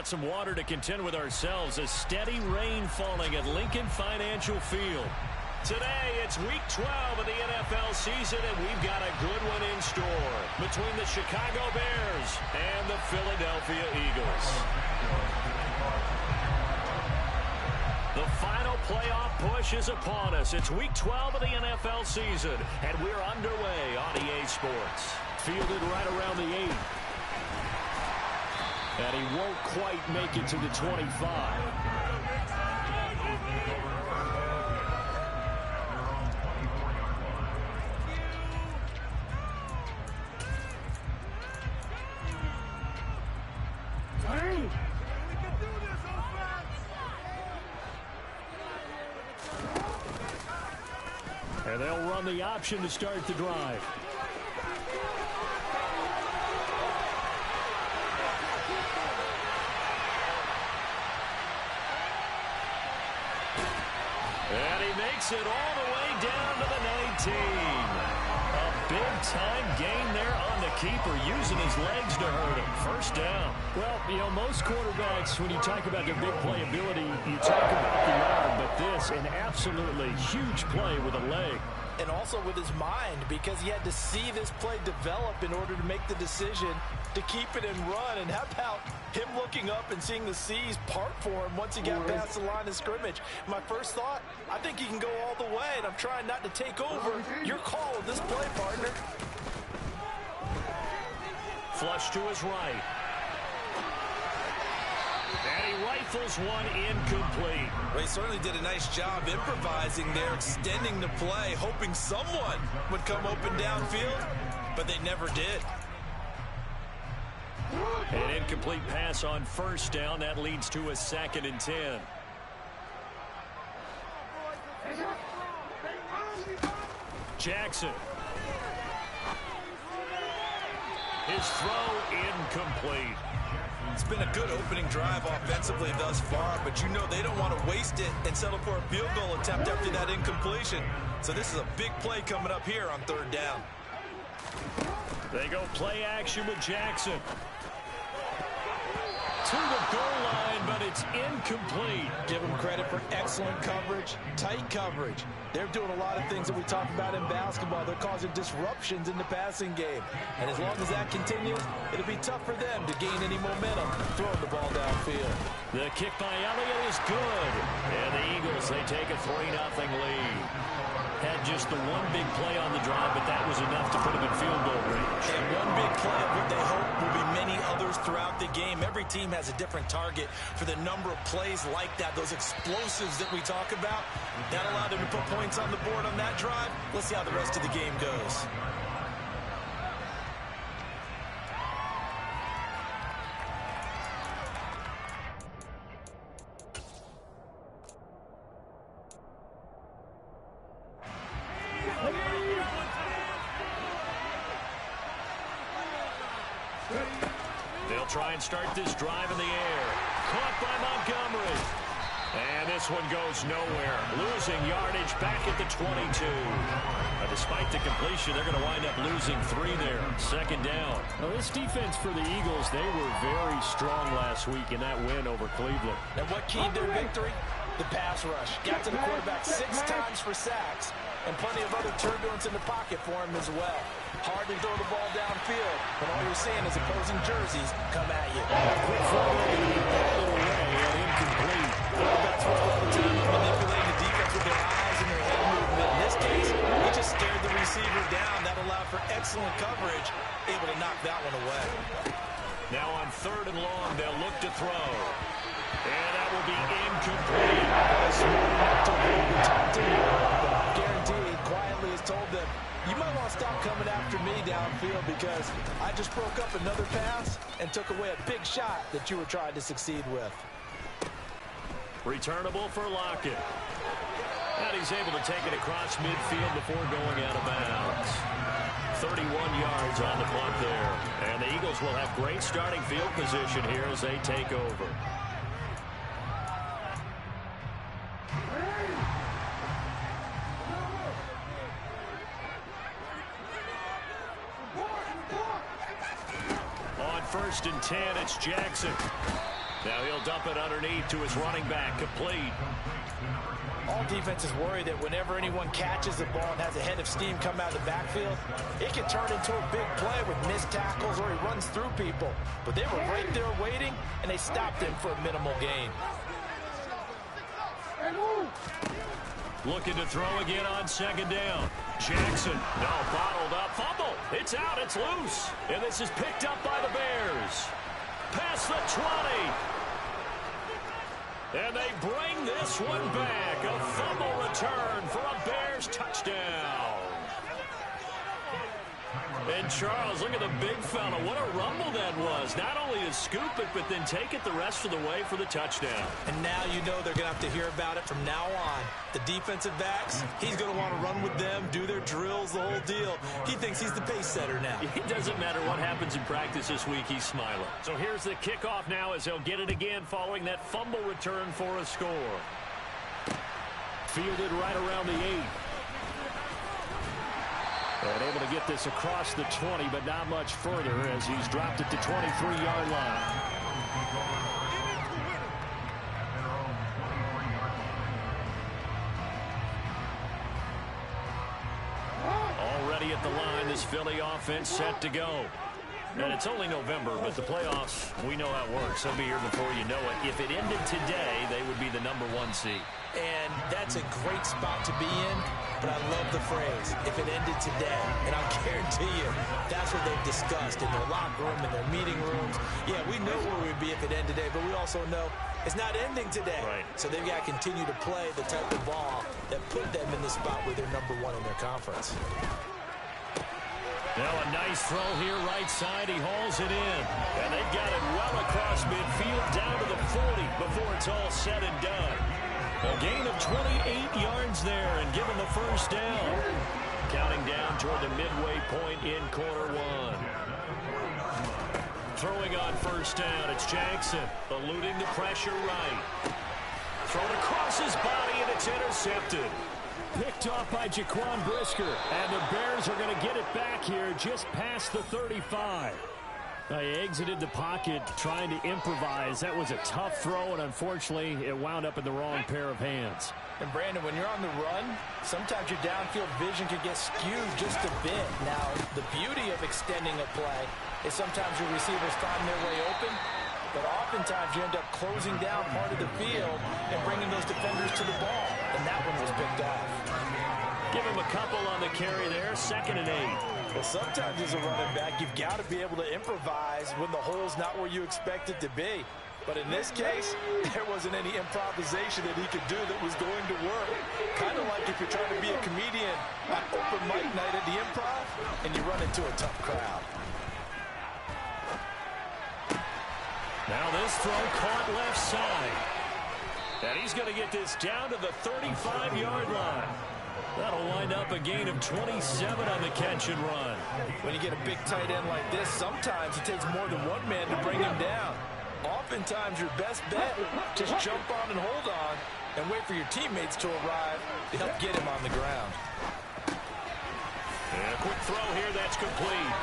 got some water to contend with ourselves. A steady rain falling at Lincoln Financial Field. Today, it's Week 12 of the NFL season, and we've got a good one in store between the Chicago Bears and the Philadelphia Eagles. The final playoff push is upon us. It's Week 12 of the NFL season, and we're underway on EA Sports. Fielded right around the 8. And he won't quite make it to the 25. And they'll run the option to start the drive. And he makes it all the way down to the 19. A big-time gain there on the keeper, using his legs to hurt him. First down. Well, you know, most quarterbacks, when you talk about their big playability, you talk about the arm, but this, an absolutely huge play with a leg. And also with his mind, because he had to see this play develop in order to make the decision to keep it and run. And how about him looking up and seeing the seas part for him once he got past the line of scrimmage? My first thought, I think he can go all the way, and I'm trying not to take over. Your call with this play, partner. Flush to his right. And he rifles one incomplete. Well, he certainly did a nice job improvising there, extending the play, hoping someone would come open downfield, but they never did. An incomplete pass on first down. That leads to a 2nd and 10. Jackson. His throw incomplete. It's been a good opening drive offensively thus far, but you know they don't want to waste it and settle for a field goal attempt after that incompletion. So this is a big play coming up here on 3rd down. They go play action with Jackson. To the goal line, but it's incomplete. Give them credit for excellent coverage, tight coverage. They're doing a lot of things that we talk about in basketball. They're causing disruptions in the passing game. And as long as that continues, it'll be tough for them to gain any momentum throwing the ball downfield. The kick by Elliott is good. And the Eagles, they take a 3-0 lead. Had just the one big play on the drive, but that was enough to put them in field goal range. And one big play of what they hope will be many others throughout the game. Every team has a different target for the number of plays like that, those explosives that we talk about. That allowed them to put points on the board on that drive. Let's see how the rest of the game goes. They'll try and start this drive in the air. Caught by Montgomery. And this one goes nowhere. Losing yardage back at the 22. Despite the completion, they're going to wind up losing 3 there. 2nd down. Now, this defense for the Eagles, they were very strong last week in that win over Cleveland. And what keyed their victory? The pass rush. Got to the quarterback 6 times for sacks. And plenty of other turbulence in the pocket for him as well. Hard to throw the ball downfield, but all you're seeing is opposing jerseys come at you. Quick throw away and incomplete. Quarterbacks spend all the time manipulating the defense with their eyes and their head movement. In this case, he just stared the receiver down. That allowed for excellent coverage, able to knock that one away. Now on 3rd and long, they'll look to throw. And that will be incomplete. Smart enough to hold the top team. Guaranteed, quietly has told them, you might want to stop coming after me downfield because I just broke up another pass and took away a big shot that you were trying to succeed with. Returnable for Lockett. And he's able to take it across midfield before going out of bounds. 31 yards on the clock there. And the Eagles will have great starting field position here as they take over. On 1st and 10, it's Jackson. Now he'll dump it underneath to his running back, complete. All defenses worry that whenever anyone catches the ball and has a head of steam come out of the backfield, it can turn into a big play with missed tackles or he runs through people. But they were right there waiting, and they stopped him for a minimal gain. Looking to throw again on second down. Jackson, no, bottled up, fumble. It's out, it's loose. And this is picked up by the Bears. Past the 20. And they bring this one back. A fumble return for a Bears touchdown. And Charles, look at the big fella. What a rumble that was. Not only to scoop it, but then take it the rest of the way for the touchdown. And now you know they're going to have to hear about it from now on. The defensive backs, he's going to want to run with them, do their drills, the whole deal. He thinks he's the pace setter now. It doesn't matter what happens in practice this week, he's smiling. So here's the kickoff now as he'll get it again following that fumble return for a score. Fielded right around the 8. And able to get this across the 20, but not much further as he's dropped it to 23-yard line. Already at the line, this Philly offense set to go. And it's only November, but the playoffs, we know how it works. They'll be here before you know it. If it ended today, they would be the #1 seed. And that's a great spot to be in, but I love the phrase, if it ended today. And I'll guarantee you, that's what they've discussed in their locker room, in their meeting rooms. Yeah, we know where we'd be if it ended today, but we also know it's not ending today. Right. So they've got to continue to play the type of ball that put them in the spot where they're #1 in their conference. Now a nice throw here right side. He hauls it in. And they've got it well across midfield down to the 40 before it's all said and done. A gain of 28 yards there and given the first down. Counting down toward the midway point in quarter 1. Throwing on first down, it's Jackson. Eluding the pressure right. Thrown across his body and it's intercepted. Picked off by Jaquan Brisker. And the Bears are going to get it back here just past the 35. They exited the pocket trying to improvise. That was a tough throw, and unfortunately, it wound up in the wrong pair of hands. And, Brandon, when you're on the run, sometimes your downfield vision can get skewed just a bit. Now, the beauty of extending a play is sometimes your receivers find their way open, but oftentimes you end up closing down part of the field and bringing those defenders to the ball. And that one was picked off. Give him a couple on the carry there, 2nd and 8. Well, sometimes as a running back, you've got to be able to improvise when the hole's not where you expect it to be. But in this case, there wasn't any improvisation that he could do that was going to work. Kind of like if you're trying to be a comedian at open mic night at the Improv and you run into a tough crowd. Now this throw caught left side. And he's going to get this down to the 35-yard line. That'll wind up a gain of 27 on the catch and run. When you get a big tight end like this, sometimes it takes more than one man to bring him down. Oftentimes, your best bet, just jump on and hold on and wait for your teammates to arrive to help get him on the ground. And a quick throw here, that's complete.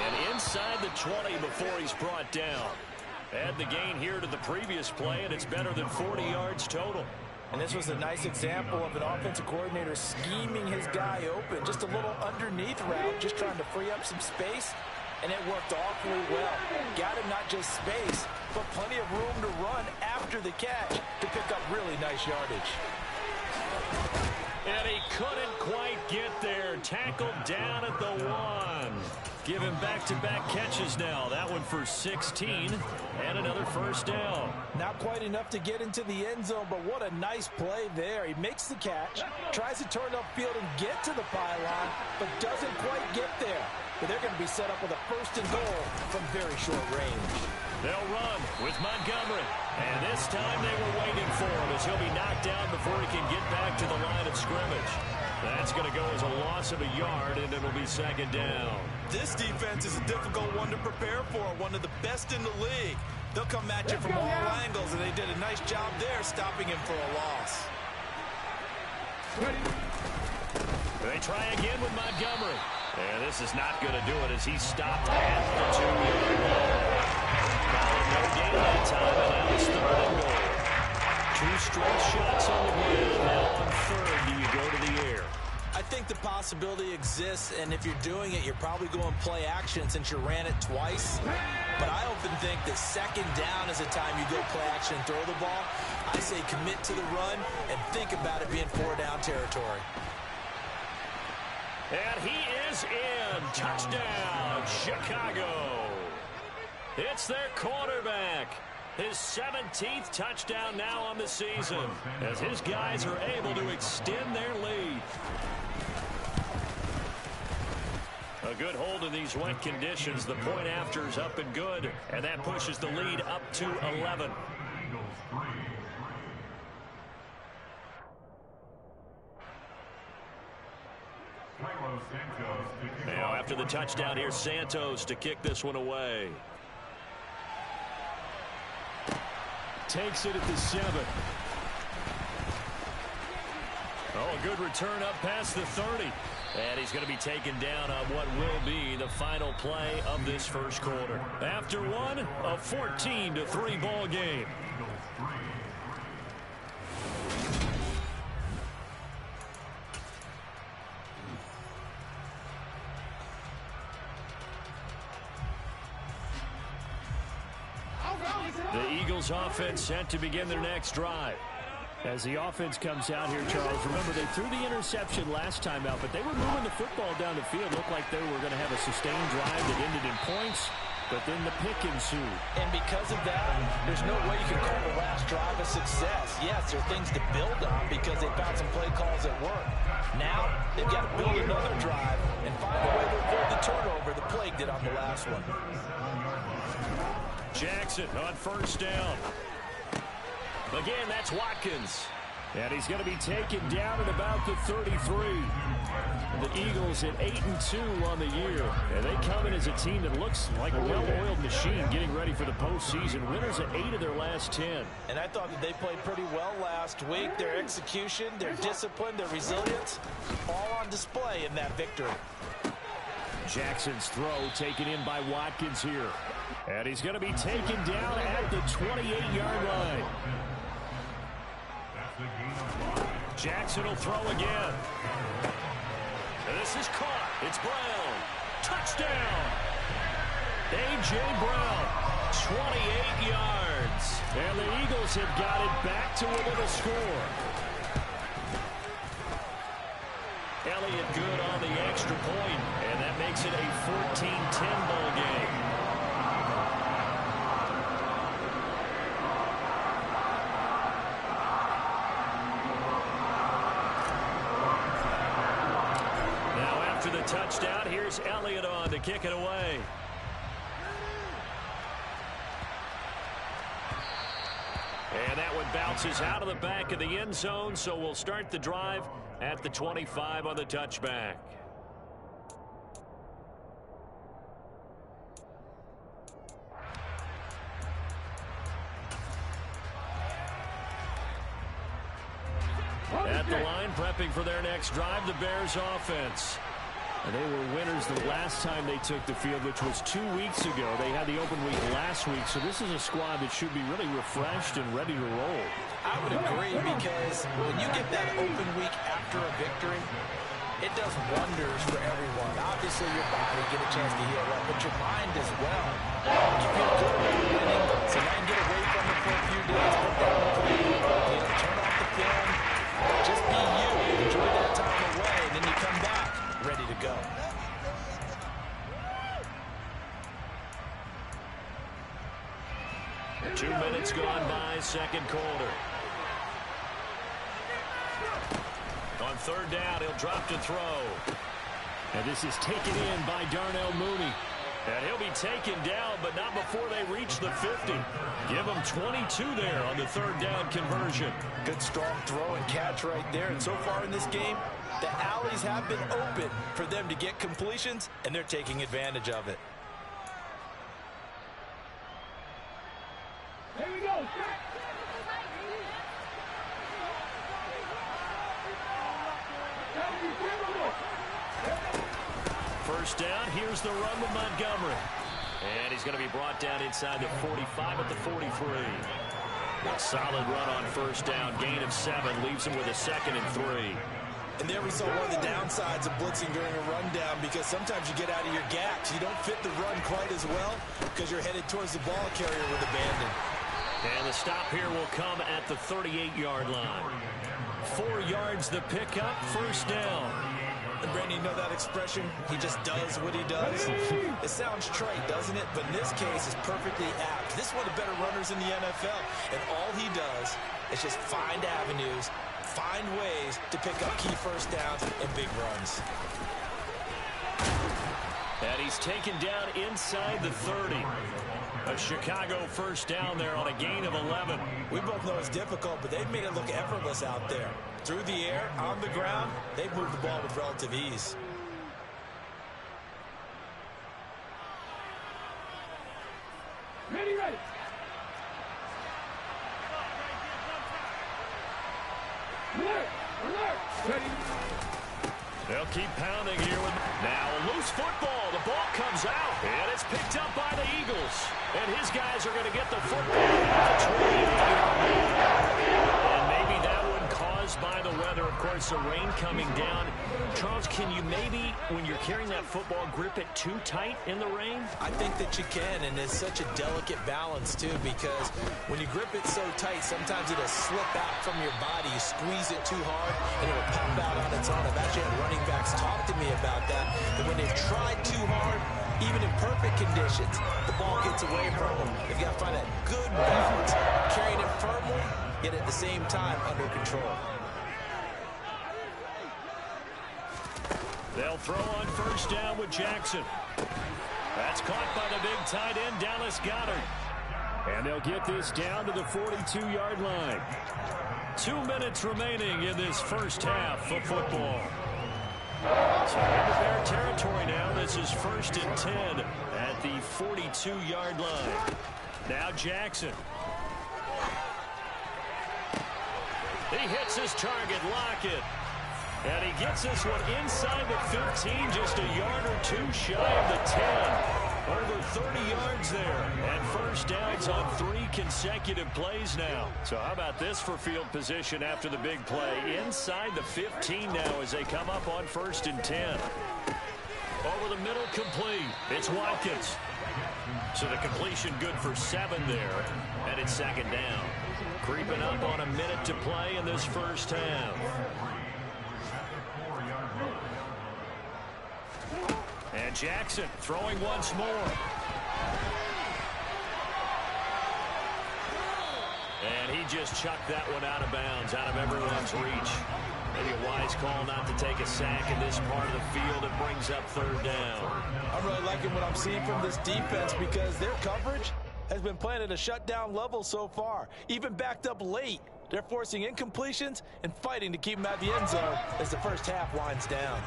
And inside the 20 before he's brought down. Add the gain here to the previous play, and it's better than 40 yards total. And this was a nice example of an offensive coordinator scheming his guy open. Just a little underneath route, just trying to free up some space. And it worked awfully well. Got him not just space, but plenty of room to run after the catch to pick up really nice yardage. And he couldn't quite get there. Tackled down at the 1. Give him back-to-back catches now. That one for 16 and another first down. Not quite enough to get into the end zone, but what a nice play there. He makes the catch, tries to turn upfield and get to the pylon, but doesn't quite get there. But they're going to be set up with a 1st and goal from very short range. They'll run with Montgomery. And this time they were waiting for him as he'll be knocked down before he can get back to the line of scrimmage. That's going to go as a loss of a yard, and it'll be 2nd down. This defense is a difficult one to prepare for, one of the best in the league. They'll come at you from all angles, and they did a nice job there stopping him for a loss. They try again with Montgomery. And this is not going to do it as he stopped at the 2-yard line. No gain that time, and now it's 3rd and goal. 2 straight shots on the ground. Now on 3rd, do you go to the air? I think the possibility exists, and if you're doing it, you're probably going play action since you ran it twice. But I often think that 2nd down is the time you go play action and throw the ball. I say commit to the run and think about it being 4-down territory. And he is in. Touchdown, Chicago. It's their quarterback. His 17th touchdown now on the season as his guys are able to extend their lead. A good hold in these wet conditions. The point after is up and good, and that pushes the lead up to 11. Now after the touchdown, here's Santos to kick this one away. Takes it at the 7. Oh, a good return up past the 30. And he's going to be taken down on what will be the final play of this first quarter. After one, a 14-3 ball game. The Eagles offense set to begin their next drive. As the offense comes out here, Charles, remember they threw the interception last time out, but they were moving the football down the field. Looked like they were going to have a sustained drive that ended in points, but then the pick ensued. And because of that, there's no way you can call the last drive a success. Yes, there are things to build on because they found some play calls that work. Now, they've got to build another drive and find a way to avoid the turnover the Plague did on the last one. Jackson on 1st down. Again, that's Watkins. And he's going to be taken down at about the 33. The Eagles at 8-2 on the year. And they come in as a team that looks like a well-oiled machine getting ready for the postseason. Winners at 8 of their last 10. And I thought that they played pretty well last week. Their execution, their discipline, their resilience, all on display in that victory. Jackson's throw taken in by Watkins here. And he's going to be taken down at the 28-yard line. Jackson will throw again. And this is caught. It's Brown. Touchdown. A.J. Brown, 28 yards. And the Eagles have got it back to within a score. Elliott good on the extra point, and that makes it a 14-10 ball game. After the touchdown, here's Elliott on to kick it away. And that one bounces out of the back of the end zone, so we'll start the drive at the 25 on the touchback. At the line, prepping for their next drive, the Bears offense. And they were winners the last time they took the field, which was 2 weeks ago. They had the open week last week, so this is a squad that should be really refreshed and ready to roll. I would agree, because when you get that open week after a victory, it does wonders for everyone. Obviously, your body get a chance to heal up, but your mind as well. You feel good about winning, so now you get away from it for a few days, put down the plate, turn off the film, just be you, enjoy that time away, and then you come back ready to go. Two minutes gone by, second quarter. On 3rd down, he'll drop to throw. And this is taken in by Darnell Mooney. And he'll be taken down, but not before they reach the 50. Give him 22 there on the 3rd down conversion. Good strong throw and catch right there. And so far in this game, the alleys have been open for them to get completions, and they're taking advantage of it. Here we go. First down, here's the run with Montgomery. And he's going to be brought down inside the 45 at the 43. A solid run on first down. Gain of 7 leaves him with a 2nd and 3. And there we saw one of the downsides of blitzing during a rundown, because sometimes you get out of your gaps. You don't fit the run quite as well because you're headed towards the ball carrier with abandon. And the stop here will come at the 38-yard line. 4 yards the pickup, first down. And Brandon, you know that expression? He just does what he does. It sounds trite, doesn't it? But in this case, it's perfectly apt. This is one of the better runners in the NFL. And all he does is just find avenues, find ways to pick up key first downs and big runs. And he's taken down inside the 30. A Chicago first down there on a gain of 11. We both know it's difficult, but they've made it look effortless out there. Through the air, on the ground, they've moved the ball with relative ease. Ready. Alert. Ready. They'll keep pounding here. Now a loose football. The ball comes out, and it's picked up by the Eagles. And his guys are going to get the football at the 28. And maybe that one caused by the weather. Of course, the rain coming down. Charles, can you maybe, when you're carrying that football, grip it too tight in the rain? I think that you can, and it's such a delicate balance, too, because when you grip it so tight, sometimes it'll slip out from your body. You squeeze it too hard, and it'll pop out on its own. I've actually had running backs talk to me about that, and when they've tried too hard, even in perfect conditions, the ball gets away from them. They've got to find that good balance, carrying it firmly, yet at the same time under control. They'll throw on first down with Jackson. That's caught by the big tight end, Dallas Goedert. And they'll get this down to the 42-yard line. 2 minutes remaining in this first half of football. So into Bear territory now. This is 1st and 10 at the 42-yard line. Now Jackson. He hits his target, Lockett. And he gets this one inside the 15, just a yard or two shy of the 10. Over 30 yards there. And first downs on 3 consecutive plays now. So how about this for field position after the big play? Inside the 15 now as they come up on 1st and 10. Over the middle, complete. It's Watkins. So the completion good for 7 there. And it's 2nd down. Creeping up on a minute to play in this first half. And Jackson throwing once more. And he just chucked that one out of bounds, out of everyone's reach. Maybe a wise call not to take a sack in this part of the field. It brings up 3rd down. I'm really liking what I'm seeing from this defense because their coverage has been playing at a shutdown level so far. Even backed up late. They're forcing incompletions and fighting to keep them out of the end zone as the first half winds down.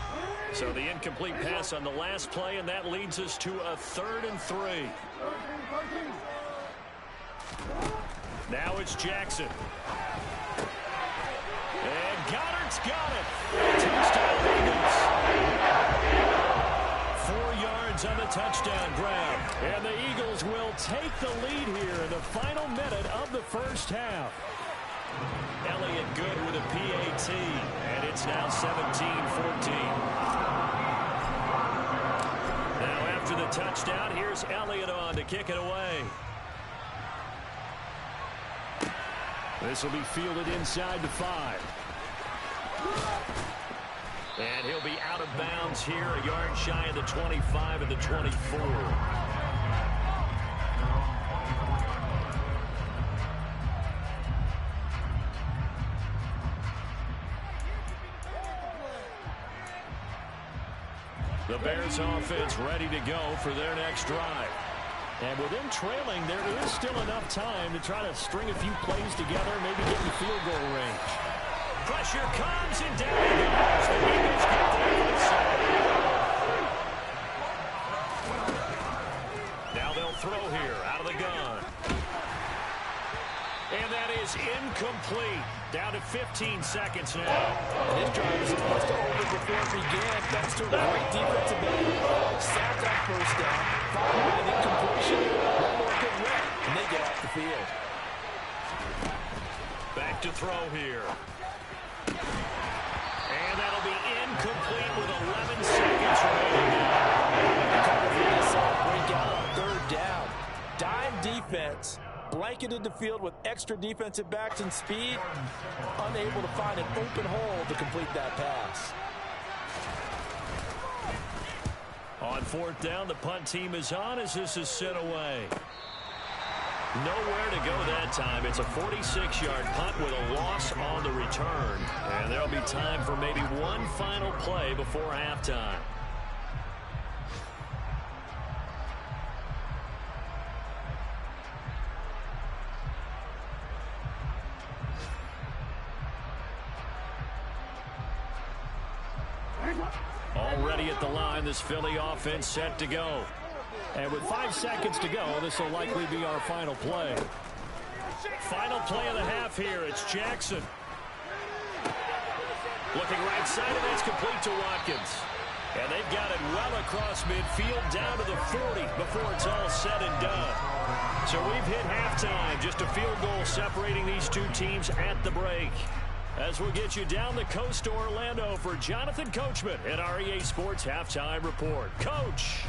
So the incomplete pass on the last play, and that leads us to a 3rd and 3. Now it's Jackson. And Goddard's got it. Touchdown Eagles. 4 yards on the touchdown grab. And the Eagles will take the lead here in the final minute of the first half. Elliott good with a PAT, and it's now 17-14. Now after the touchdown, here's Elliott on to kick it away. This will be fielded inside the 5. And he'll be out of bounds here, a yard shy of the 25 and the 24. The Bears offense ready to go for their next drive. And with them trailing, there is still enough time to try to string a few plays together, maybe get in field goal range. Pressure comes and down he goes. The Eagles get there for the sack. Now they'll throw here out of the gun. And that is incomplete. Down to 15 seconds now. And this drive was supposed to over before it began, thanks to a great defensive effort. Sack on first down, followed by an incompletion. One more good rep, and they get off the field. Back to throw here. And that'll be incomplete with 11 seconds remaining now. Breakout on third down. Dime defense. Blanketed the field with extra defensive backs and speed. Unable to find an open hole to complete that pass. On fourth down, the punt team is on as this is sent away. Nowhere to go that time. It's a 46-yard punt with a loss on the return. And there'll be time for maybe one final play before halftime. Already at the line, this Philly offense set to go. And with 5 seconds to go, this will likely be our final play. Final play of the half here. It's Jackson. Looking right side, and that's complete to Watkins. And they've got it well across midfield, down to the 40 before it's all said and done. So we've hit halftime. Just a field goal separating these two teams at the break. As we'll get you down the coast to Orlando for Jonathan Coachman at our EA Sports Halftime Report. Coach.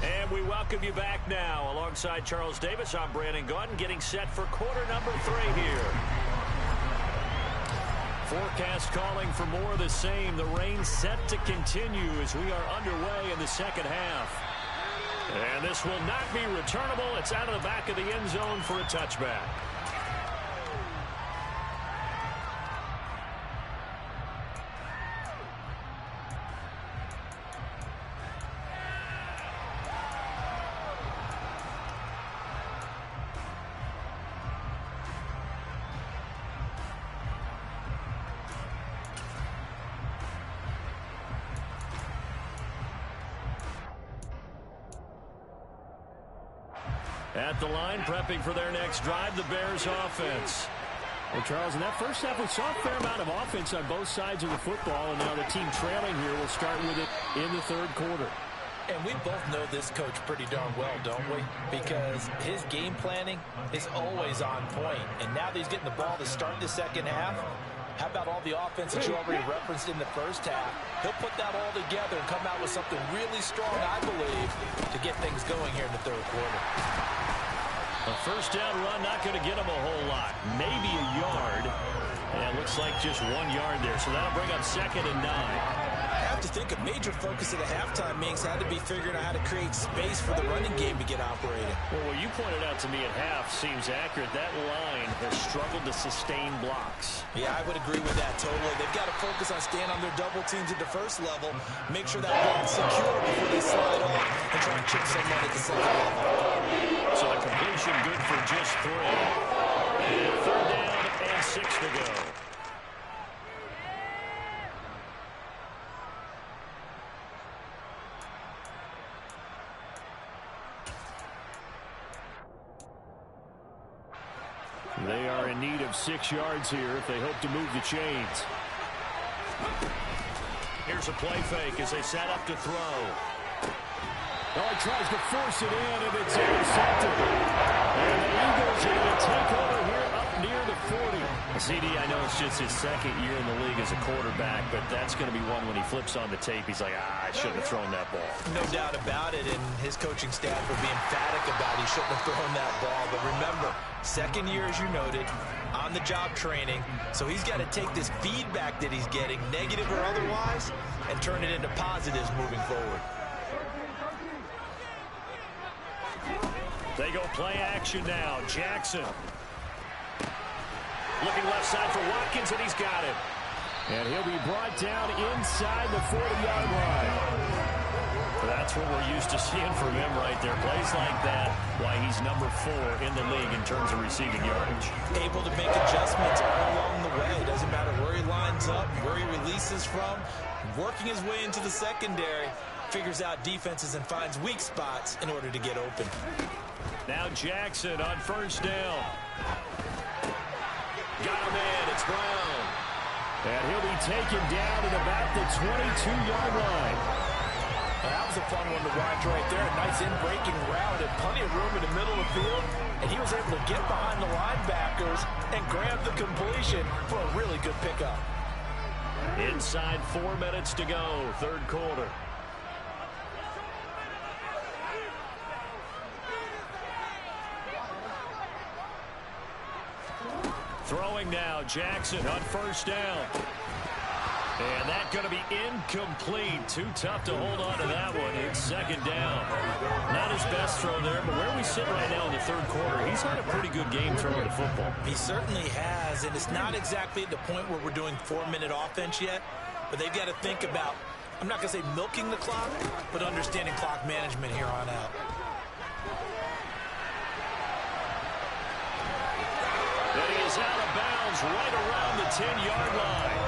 And we welcome you back now. Alongside Charles Davis, I'm Brandon Gaudin, getting set for quarter number 3 here. Forecast calling for more of the same. The rain set to continue as we are underway in the second half. And this will not be returnable. It's out of the back of the end zone for a touchback. At the line, prepping for their next drive, the Bears offense. Well, Charles, in that first half, we saw a fair amount of offense on both sides of the football, and now the team trailing here will start with it in the third quarter. And we both know this coach pretty darn well, don't we? Because his game planning is always on point. And now that he's getting the ball to start the second half, how about all the offense that you already referenced in the first half? He'll put that all together and come out with something really strong, I believe, to get things going here in the third quarter. A first down run, not going to get him a whole lot. Maybe a yard. And it looks like just 1 yard there. So that'll bring up 2nd and 9. I have to think a major focus of the halftime meetings had to be figuring out how to create space for the running game to get operating. Well, what you pointed out to me at half seems accurate. That line has struggled to sustain blocks. Yeah, I would agree with that totally. They've got to focus on staying on their double teams at the first level, make sure that block's secure before they slide off and try and chip someone at the second level. So the completion good for just 3. And 3rd down and 6 to go. They are in need of 6 yards here if they hope to move the chains. Here's a play fake as they set up to throw. Oh, he tries to force it in, and it's intercepted. And the Eagles are going to take over here up near the 40. CD, I know it's just his 2nd year in the league as a quarterback, but that's going to be one when he flips on the tape. He's like, I shouldn't have thrown that ball. No doubt about it, and his coaching staff will be emphatic about he shouldn't have thrown that ball. But remember, 2nd year, as you noted, on-the-job training, so he's got to take this feedback that he's getting, negative or otherwise, and turn it into positives moving forward. They go play action now. Jackson. Looking left side for Watkins, and he's got it. And he'll be brought down inside the 40-yard line. That's what we're used to seeing from him right there. Plays like that, why he's number 4 in the league in terms of receiving yardage. Able to make adjustments all along the way. Doesn't matter where he lines up, where he releases from. Working his way into the secondary, figures out defenses and finds weak spots in order to get open. Now Jackson on first down. Got him in. It's Brown. And he'll be taken down at about the 22-yard line. That was a fun one to watch right there. A nice in-breaking route and plenty of room in the middle of the field. And he was able to get behind the linebackers and grab the completion for a really good pickup. Inside 4 minutes to go, third quarter. Throwing now, Jackson on first down. And that's going to be incomplete. Too tough to hold on to that one. It's second down. Not his best throw there, but where we sit right now in the third quarter, he's had a pretty good game throwing the football. He certainly has, and it's not exactly at the point where we're doing 4-minute offense yet, but they've got to think about, I'm not going to say milking the clock, but understanding clock management here on out. And he is out of bounds right around the 10-yard line.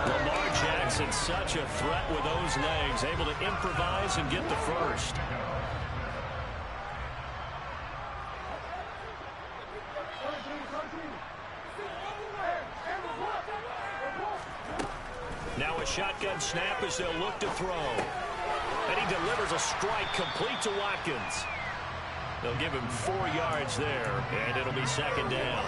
Lamar Jackson, such a threat with those legs, able to improvise and get the first. Now a shotgun snap as they'll look to throw. And he delivers a strike complete to Watkins. They'll give him 4 yards there, and it'll be second down.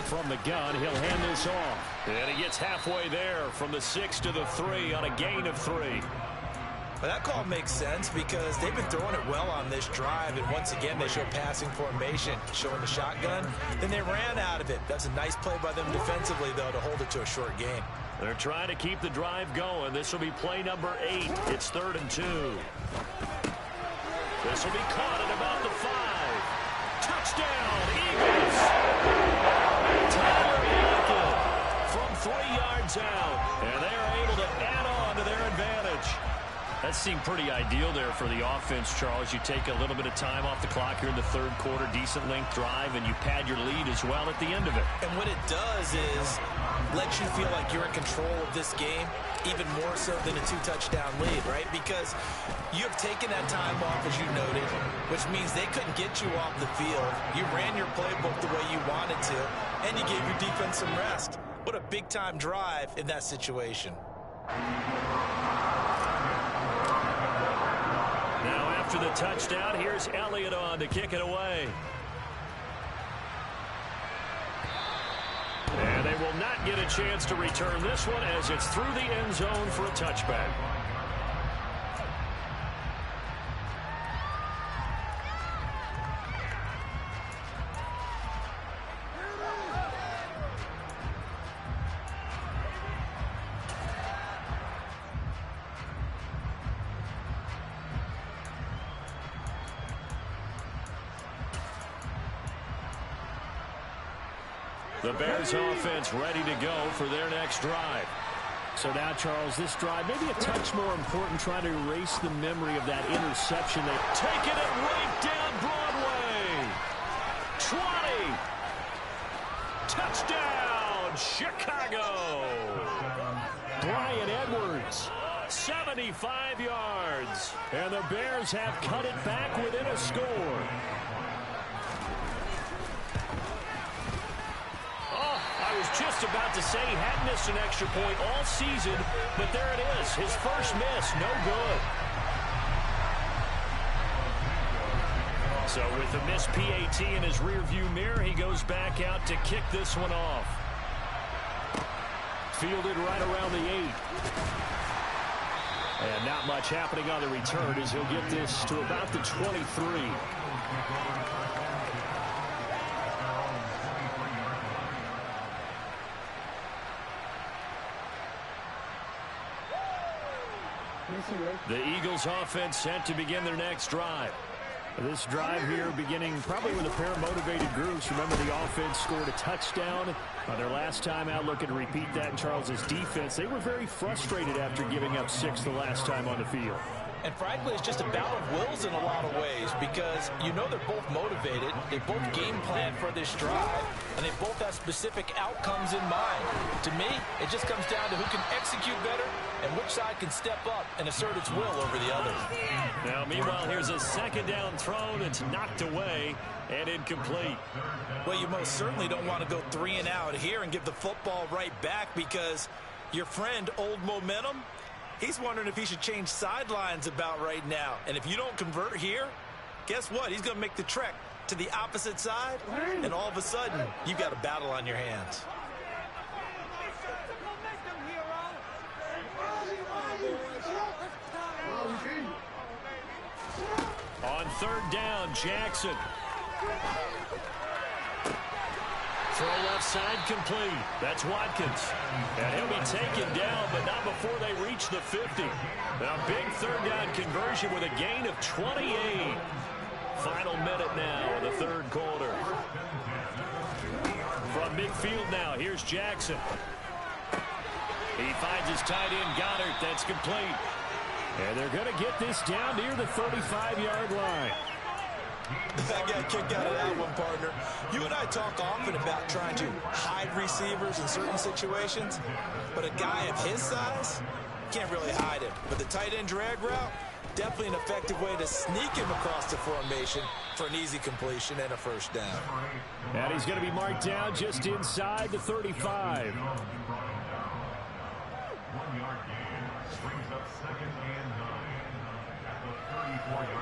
From the gun, he'll hand this off. And he gets halfway there from the 6 to the 3 on a gain of 3. Well, that call makes sense because they've been throwing it well on this drive, and once again they show passing formation, showing the shotgun. Then they ran out of it. That's a nice play by them defensively, though, to hold it to a short gain. They're trying to keep the drive going. This will be play number 8. It's 3rd and 2. This will be caught at about the 5. Touchdown, Eagles! Tyler Lockett from 3 yards out, and they are able to add on to their advantage. That seemed pretty ideal there for the offense, Charles. You take a little bit of time off the clock here in the third quarter, decent length drive, and you pad your lead as well at the end of it. And what it does is let you feel like you're in control of this game, even more so than a 2-touchdown lead, right? Because you have taken that time off, as you noted, which means they couldn't get you off the field. You ran your playbook the way you wanted to, and you gave your defense some rest. What a big-time drive in that situation. Now after the touchdown, here's Elliott on to kick it away. And they will not get a chance to return this one as it's through the end zone for a touchback. The Bears offense ready to go for their next drive. So now, Charles, this drive maybe a touch more important, trying to erase the memory of that interception. They taking it right down Broadway. 20. Touchdown, Chicago. Bryan Edwards. 75 yards. And the Bears have cut it back within a score. I was just about to say he hadn't missed an extra point all season, but there it is. His first miss, no good. So with the missed PAT in his rearview mirror, he goes back out to kick this one off. Fielded right around the 8. And not much happening on the return as he'll get this to about the 23. The Eagles offense set to begin their next drive. This drive here beginning probably with a pair of motivated groups. Remember, the offense scored a touchdown their last time out. Looking to repeat that in Charles's defense. They were very frustrated after giving up 6 the last time on the field. And frankly, it's just a battle of wills in a lot of ways because you know they're both motivated. They both game plan for this drive, and they both have specific outcomes in mind. To me, it just comes down to who can execute better and which side can step up and assert its will over the other. Now, meanwhile, here's a second down throw that's knocked away and incomplete. Well, you most certainly don't want to go 3 and out here and give the football right back because your friend, Old Momentum, he's wondering if he should change sidelines about right now. And if you don't convert here, guess what? He's going to make the trek to the opposite side, and all of a sudden, you've got a battle on your hands. On third down, Jackson. Throw left side complete. That's Watkins. And he'll be taken down, but not before they reach the 50. Now, big third down conversion with a gain of 28. Final minute now in the third quarter. From midfield now, here's Jackson. He finds his tight end, Goddard. That's complete. And they're going to get this down near the 35-yard line. I got a kick out of that one, partner. You and I talk often about trying to hide receivers in certain situations, but a guy of his size can't really hide him. But the tight end drag route, definitely an effective way to sneak him across the formation for an easy completion and a first down. And he's going to be marked down just inside the 35. 1 yard gain brings up 2nd and 9 at the 34-yard line.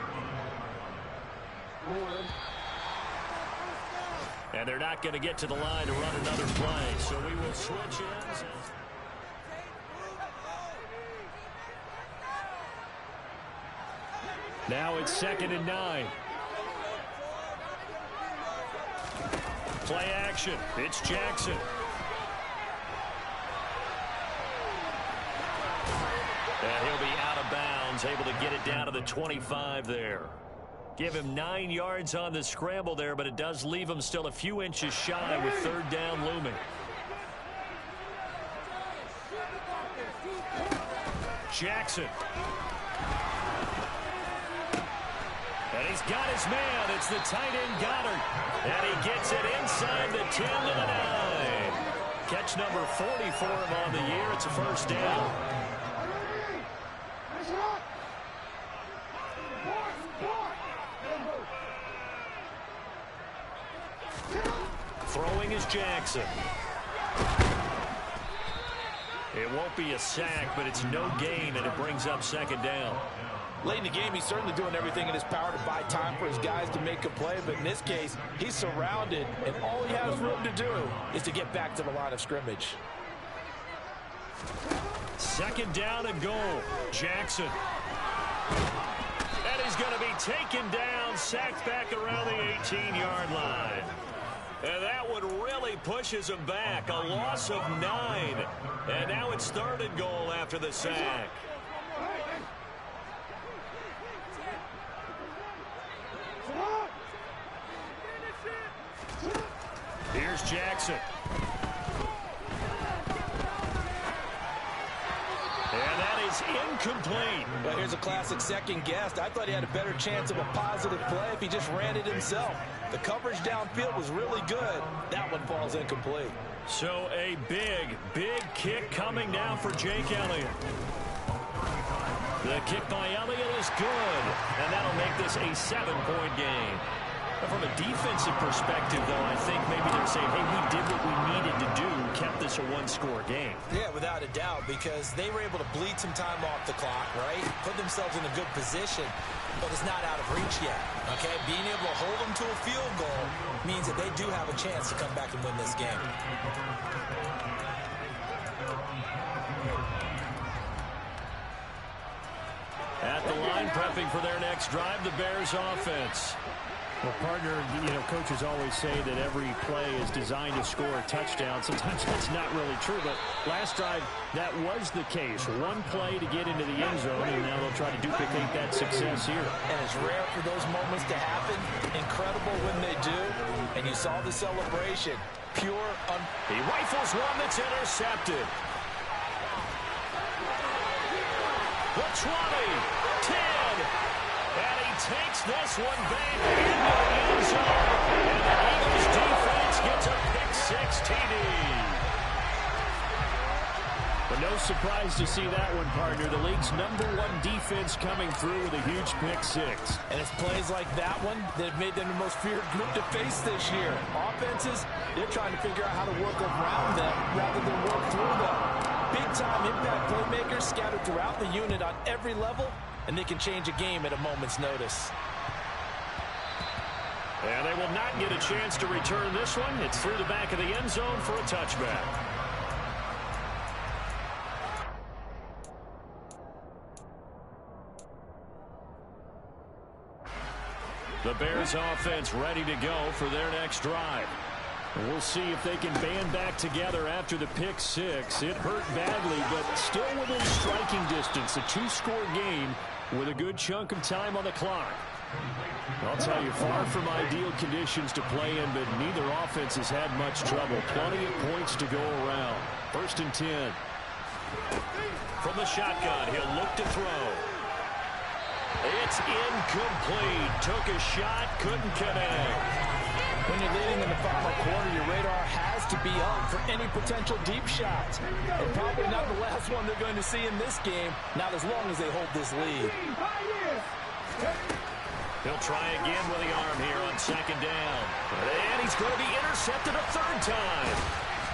And they're not going to get to the line to run another play, so we will switch ends. Now it's 2nd and 9. Play action. It's Jackson. And he'll be out of bounds, able to get it down to the 25 there. Give him 9 yards on the scramble there, but it does leave him still a few inches shy with third down looming. Jackson. And he's got his man. It's the tight end, Goddard. And he gets it inside the 10 to the 9. Catch number 40 for him on the year. It's a first down. Throwing is Jackson. It won't be a sack, but it's no gain, and it brings up second down. Late in the game, he's certainly doing everything in his power to buy time for his guys to make a play, but in this case, he's surrounded, and all he has room to do is to get back to the line of scrimmage. Second down and goal. Jackson. And he's going to be taken down, sacked back around the 18-yard line. And that one really pushes him back. A loss of 9. And now it's third and goal after the sack. Here's Jackson. And that is incomplete. Well, here's a classic second guess. I thought he had a better chance of a positive play if he just ran it himself. The coverage downfield was really good. That one falls incomplete. So a big, big kick coming down for Jake Elliott. The kick by Elliott is good, and that'll make this a 7-point game. But from a defensive perspective, though, I think maybe they're saying, hey, we did what we needed to do, kept this a one-score game. Yeah, without a doubt, because they were able to bleed some time off the clock, right? Put themselves in a good position, but it's not out of reach yet, okay? Being able to hold them to a field goal means that they do have a chance to come back and win this game. At the line, prepping for their next drive, the Bears offense. Well, partner, coaches always say that every play is designed to score a touchdown. Sometimes that's not really true, but last drive, that was the case. One play to get into the end zone, and now they'll try to duplicate that success here. And it's rare for those moments to happen. Incredible when they do. And you saw the celebration. He rifles one that's intercepted. The 20, 10. And he takes this one back into the end zone. And the Eagles defense gets a pick-6 TD. But no surprise to see that one, partner. The league's #1 defense coming through with a huge pick-6. And it's plays like that one that have made them the most feared group to face this year. Offenses, they're trying to figure out how to work around them rather than work through them. Big-time impact playmakers scattered throughout the unit on every level, and they can change a game at a moment's notice. And they will not get a chance to return this one. It's through the back of the end zone for a touchback. The Bears offense ready to go for their next drive. We'll see if they can band back together after the pick-6. It hurt badly, but still within striking distance. A 2-score game with a good chunk of time on the clock. I'll tell you, far from ideal conditions to play in, but neither offense has had much trouble. Plenty of points to go around. 1st and 10. From the shotgun, he'll look to throw. It's incomplete. Took a shot, couldn't connect. When you're leading in the final quarter, your radar has to be up for any potential deep shots. And probably not the last one they're going to see in this game, not as long as they hold this lead. He'll try again with the arm here on 2nd down. And he's going to be intercepted a 3rd time.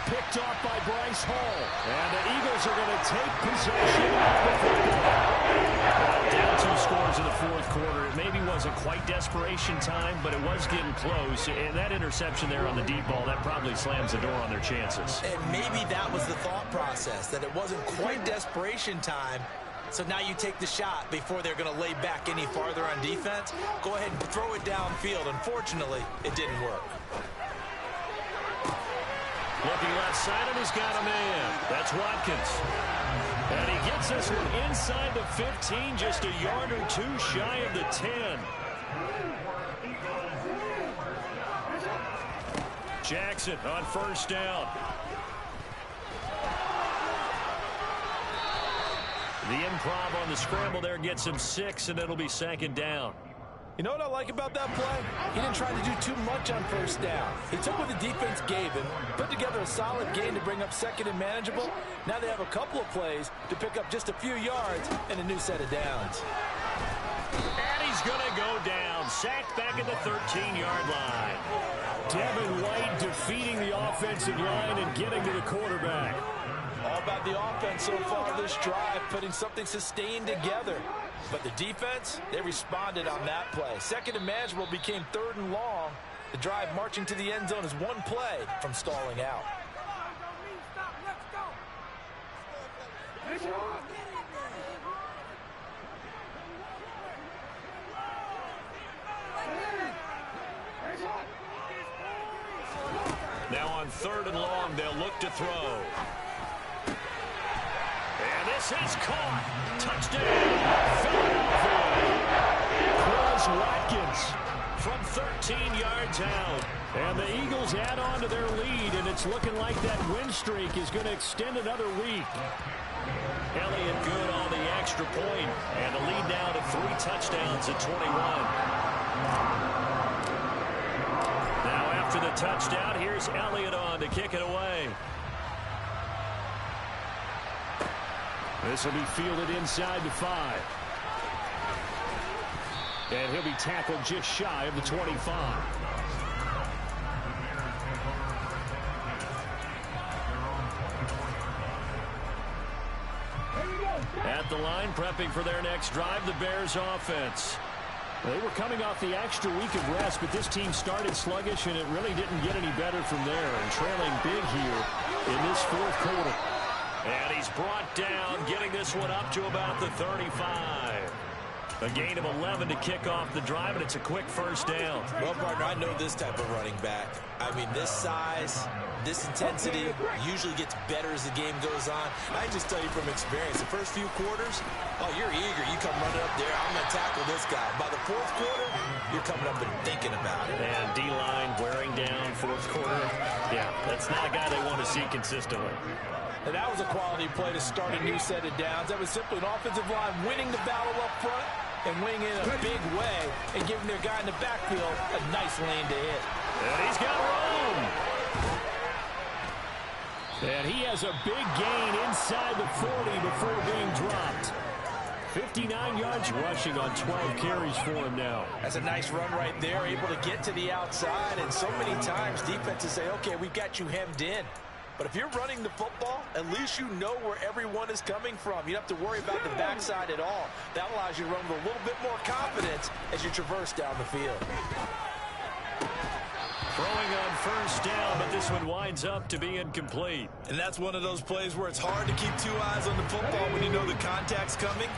Picked off by Bryce Hall. And the Eagles are going to take possession of the football. Down 2 scores in the 4th quarter. It maybe wasn't quite desperation time, but it was getting close. And that interception there on the deep ball, that probably slams the door on their chances. And maybe that was the thought process, that it wasn't quite desperation time. So now you take the shot before they're going to lay back any farther on defense. Go ahead and throw it downfield. Unfortunately, it didn't work. Looking left side, and he's got a man. That's Watkins. And he gets this one inside the 15, just a yard or 2 shy of the 10. Jackson on 1st down. The improv on the scramble there gets him 6, and it'll be 2nd down. You know what I like about that play? He didn't try to do too much on 1st down. He took what the defense gave him, put together a solid game to bring up 2nd and manageable. Now they have a couple of plays to pick up just a few yards and a new set of downs. And he's going to go down. Sacked back at the 13-yard line. Devin White defeating the offensive line and getting to the quarterback. All about the offense so far this drive, putting something sustained together. But the defense, they responded on that play. 2nd and manageable became 3rd and long. The drive marching to the end zone is one play from stalling out. Now on 3rd and long, they'll look to throw. And this is caught. Touchdown, Philadelphia. Chris Watkins from 13 yards out. And the Eagles add on to their lead, and it's looking like that win streak is going to extend another week. Elliott good on the extra point, and the lead now to 3 touchdowns at 21. Now after the touchdown, here's Elliott on to kick it away. This will be fielded inside the 5. And he'll be tackled just shy of the 25. At the line, prepping for their next drive, the Bears offense. They were coming off the extra week of rest, but this team started sluggish, and it really didn't get any better from there. And trailing big here in this 4th quarter. And he's brought down, getting this one up to about the 35. A gain of 11 to kick off the drive, and it's a quick first down. Well, partner, I know this type of running back. I mean, this size, this intensity usually gets better as the game goes on. I just tell you from experience, the first few quarters, oh, you're eager. You come running up there, I'm going to tackle this guy. By the fourth quarter, you're coming up and thinking about it. And D-line wearing down fourth quarter. Yeah, that's not a guy they want to see consistently. And that was a quality play to start a new set of downs. That was simply an offensive line winning the battle up front and winning in a big way and giving their guy in the backfield a nice lane to hit. And he's got room. And he has a big gain inside the 40 before being dropped. 59 yards rushing on 12 carries for him now. That's a nice run right there, able to get to the outside. And so many times defenses say, okay, we've got you hemmed in. But if you're running the football, at least you know where everyone is coming from. You don't have to worry about the backside at all. That allows you to run with a little bit more confidence as you traverse down the field. Throwing on first down, but this one winds up to be incomplete. And that's one of those plays where it's hard to keep two eyes on the football when you know the contact's coming,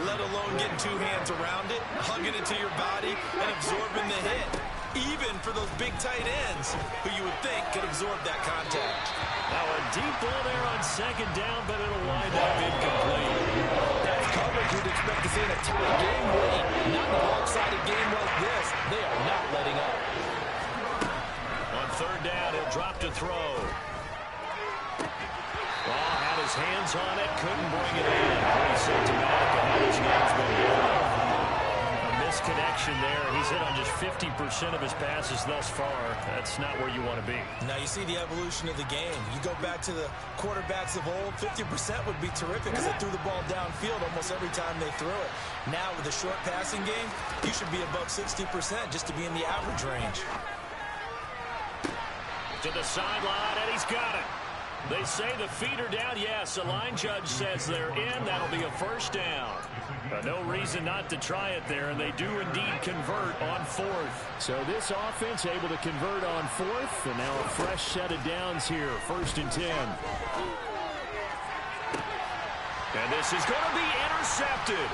let alone getting two hands around it, hugging it to your body, and absorbing the hit. Even for those big tight ends who you would think could absorb that contact. Now a deep ball there on second down, but it'll wind up incomplete. That's coverage you'd expect to see in a tight game late. Not in a lopsided game like this. They are not letting up. On third down, he'll drop to throw. Ball had his hands on it, couldn't bring it in. Pretty symptomatic of how this game's been going. Misconnection there. He's hit on just 50% of his passes thus far. That's not where you want to be. Now you see the evolution of the game. You go back to the quarterbacks of old, 50% would be terrific because they threw the ball downfield almost every time they threw it. Now with the short passing game, you should be above 60% just to be in the average range. To the sideline, and he's got it. They say the feet are down. Yes, the line judge says they're in. That'll be a first down. No reason not to try it there, and they do indeed convert on fourth. So this offense able to convert on fourth, and now a fresh set of downs here, 1st and 10. And this is going to be intercepted.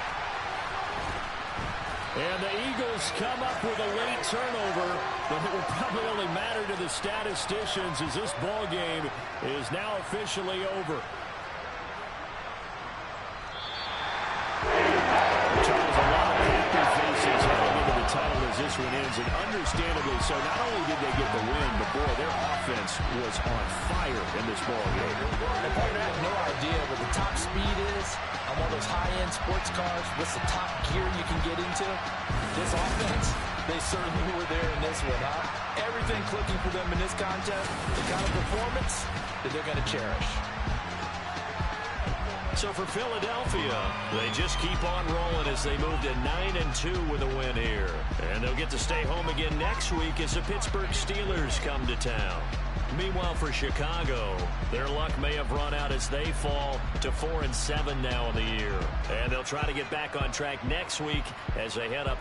And the Eagles come up with a late turnover, but it will probably only matter to the statisticians as this ball game is now officially over. Charles, a lot of happy faces heading into the tunnel as this one ends, and understandably so. Not only did they get the win, but boy, their offense was on fire in this ball game. And partner, I have no idea what the top speed is on one of those high-end sports cars. What's the top gear you can get into? This offense, they certainly were there in this one, huh? Everything clicking for them in this contest, the kind of performance that they're going to cherish. So for Philadelphia, they just keep on rolling as they move to 9-2 with a win here. And they'll get to stay home again next week as the Pittsburgh Steelers come to town. Meanwhile, for Chicago, their luck may have run out as they fall to 4-7 now in the year. And they'll try to get back on track next week as they head up